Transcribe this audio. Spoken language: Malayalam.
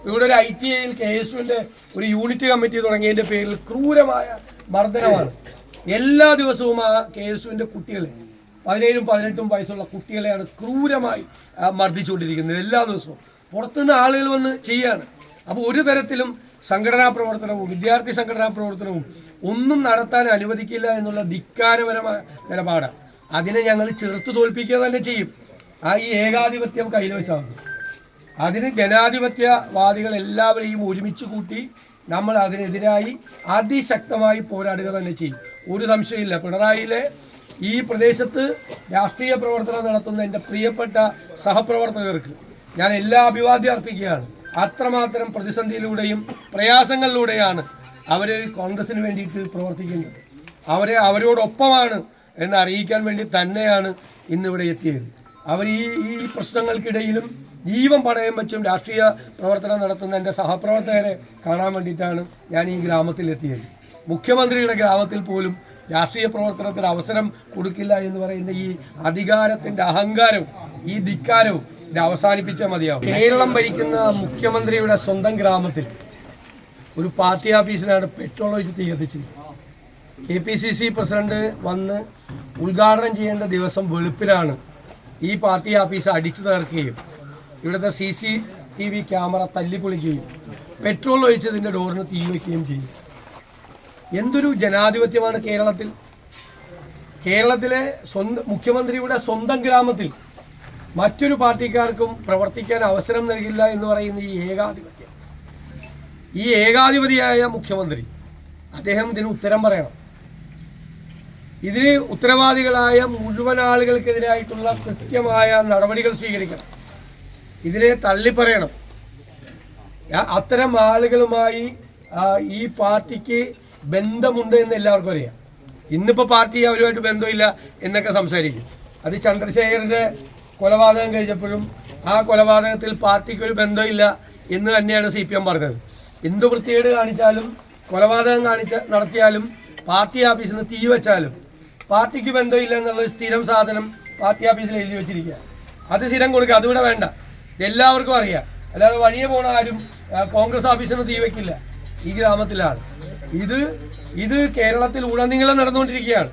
ഇവിടെ ഒരു ITIയിൽ KSUവിൻ്റെ ഒരു യൂണിറ്റ് കമ്മിറ്റി തുടങ്ങിയതിൻ്റെ പേരിൽ ക്രൂരമായ മർദ്ദനമാണ്. എല്ലാ ദിവസവും ആ KSUവിൻ്റെ കുട്ടികളെ 17ഉം 18ഉം വയസ്സുള്ള കുട്ടികളെയാണ് ക്രൂരമായി മർദ്ദിച്ചുകൊണ്ടിരിക്കുന്നത്. എല്ലാ ദിവസവും പുറത്തുനിന്ന് ആളുകൾ വന്ന് ചെയ്യാണ്. അപ്പോൾ ഒരു തരത്തിലും സംഘടനാ പ്രവർത്തനവും വിദ്യാർത്ഥി സംഘടനാ പ്രവർത്തനവും ഒന്നും നടത്താൻ അനുവദിക്കില്ല എന്നുള്ള ധിക്കാരപരമായ നിലപാടാണ്. അതിനെ ഞങ്ങൾ ചെറുത്തു തോൽപ്പിക്കുക തന്നെ ചെയ്യും. ഈ ഏകാധിപത്യം കയ്യിൽ വെച്ചാൽ അതിന് ജനാധിപത്യവാദികൾ എല്ലാവരെയും ഒരുമിച്ച് കൂട്ടി നമ്മൾ അതിനെതിരായി അതിശക്തമായി പോരാടുക തന്നെ ചെയ്യും. ഒരു സംശയമില്ല. പിണറായിയിലെ ഈ പ്രദേശത്ത് രാഷ്ട്രീയ പ്രവർത്തനം നടത്തുന്ന എൻ്റെ പ്രിയപ്പെട്ട സഹപ്രവർത്തകർക്ക് ഞാൻ എല്ലാ അഭിവാദ്യം അർപ്പിക്കുകയാണ്. അത്രമാത്രം പ്രതിസന്ധിയിലൂടെയും പ്രയാസങ്ങളിലൂടെയാണ് അവർ കോൺഗ്രസിന് വേണ്ടിയിട്ട് പ്രവർത്തിക്കുന്നത്. അവരോടൊപ്പമാണ് എന്ന് അറിയിക്കാൻ വേണ്ടി തന്നെയാണ് ഇന്നിവിടെ എത്തിയത്. അവർ ഈ പ്രശ്നങ്ങൾക്കിടയിലും ജീവൻ പണയം വെച്ചും രാഷ്ട്രീയ പ്രവർത്തനം നടത്തുന്ന എൻ്റെ സഹപ്രവർത്തകരെ കാണാൻ വേണ്ടിയിട്ടാണ് ഞാൻ ഈ ഗ്രാമത്തിൽ എത്തിയത്. മുഖ്യമന്ത്രിയുടെ ഗ്രാമത്തിൽ പോലും രാഷ്ട്രീയ പ്രവർത്തനത്തിന് അവസരം കൊടുക്കില്ല എന്ന് പറയുന്ന ഈ അധികാരത്തിൻ്റെ അഹങ്കാരവും ഈ ധിക്കാരവും ഇത് അവസാനിപ്പിച്ചാൽ മതിയാവും. കേരളം ഭരിക്കുന്ന മുഖ്യമന്ത്രിയുടെ സ്വന്തം ഗ്രാമത്തിൽ ഒരു പാർട്ടി ഓഫീസിനാണ് പെട്രോൾ ഒഴിച്ച് തീ കത്തിച്ചിരിക്കുന്നത്. KPCC പ്രസിഡന്റ് വന്ന് ഉദ്ഘാടനം ചെയ്യേണ്ട ദിവസം വെളുപ്പിലാണ് ഈ പാർട്ടി ഓഫീസ് അടിച്ചു തകർക്കുകയും ഇവിടുത്തെ CCTV ക്യാമറ തല്ലിപ്പൊളിക്കുകയും പെട്രോൾ ഒഴിച്ചതിൻ്റെ ഡോറിന് തീ വയ്ക്കുകയും ചെയ്യും. എന്തൊരു ജനാധിപത്യമാണ് കേരളത്തിൽ! കേരളത്തിലെ മുഖ്യമന്ത്രിയുടെ സ്വന്തം ഗ്രാമത്തിൽ മറ്റൊരു പാർട്ടിക്കാർക്കും പ്രവർത്തിക്കാൻ അവസരം നൽകില്ല എന്ന് പറയുന്ന ഈ ഏകാധിപതിയായ മുഖ്യമന്ത്രി അദ്ദേഹം ഇതിന് ഉത്തരം പറയണം. ഇതിന് ഉത്തരവാദികളായ മുഴുവൻ ആളുകൾക്കെതിരായിട്ടുള്ള കൃത്യമായ നടപടികൾ സ്വീകരിക്കണം. ഇതിനെ തള്ളിപ്പറയണം. അത്തരം ആളുകളുമായി ഈ പാർട്ടിക്ക് ബന്ധമുണ്ട് എന്ന് എല്ലാവർക്കും അറിയാം. ഇന്നിപ്പോൾ പാർട്ടി അവരുമായിട്ട് ബന്ധമില്ല എന്നൊക്കെ സംസാരിക്കും. അത് ചന്ദ്രശേഖരൻ്റെ കൊലപാതകം കഴിഞ്ഞപ്പോഴും ആ കൊലപാതകത്തിൽ പാർട്ടിക്കൊരു ബന്ധമില്ല എന്ന് തന്നെയാണ് CPM പറഞ്ഞത്. എന്ത് വൃത്തികേട് കാണിച്ചാലും കൊലപാതകം നടത്തിയാലും പാർട്ടി ഓഫീസിന് തീ വെച്ചാലും പാർട്ടിക്ക് ബന്ധമില്ല എന്നുള്ള സ്ഥിരം സാധനം പാർട്ടി ഓഫീസിൽ എഴുതി വെച്ചിരിക്കുക. അത് സ്ഥിരം കൊടുക്കുക. അതിവിടെ വേണ്ട. ഇതെല്ലാവർക്കും അറിയാം. അല്ലാതെ വഴിയെ പോണ ആരും കോൺഗ്രസ് ഓഫീസിന് തീ വയ്ക്കില്ല. ഈ ഗ്രാമത്തിലാണ് ഇത് കേരളത്തിൽ ഉടനീളം നടന്നുകൊണ്ടിരിക്കുകയാണ്.